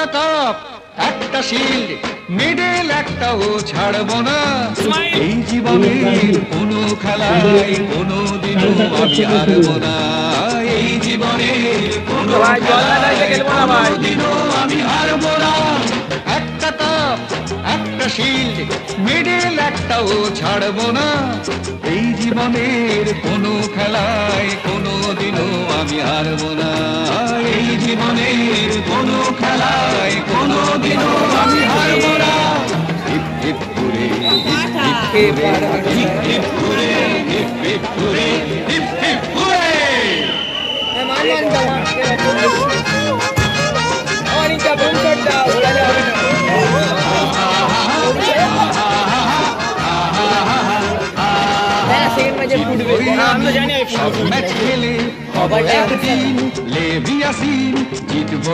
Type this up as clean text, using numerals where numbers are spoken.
একটা কাপ একটা shield middle একটাও ছাড়বো না এই জীবনে কোনো খেলায় কোনো দিনও আমি হারবো না এই জীবনে কোনো খেলায় কোনো দিনও আমি হারবো না একটা কাপ একটা শিল্ড মিডল একটাও ছাড়বো না এই জীবনের কোনো খেলায় কোনো দিনও আমি হারবো না এই জীবনের কোনো খেলায় কোনো দিনও আমি হারবো না হিপ হিপ করে হিপ হিপ করে হিপ হিপ করে হিপ হিপ করে সব ম্যাচ খেলে একদিন লেভি আসি জিতবো।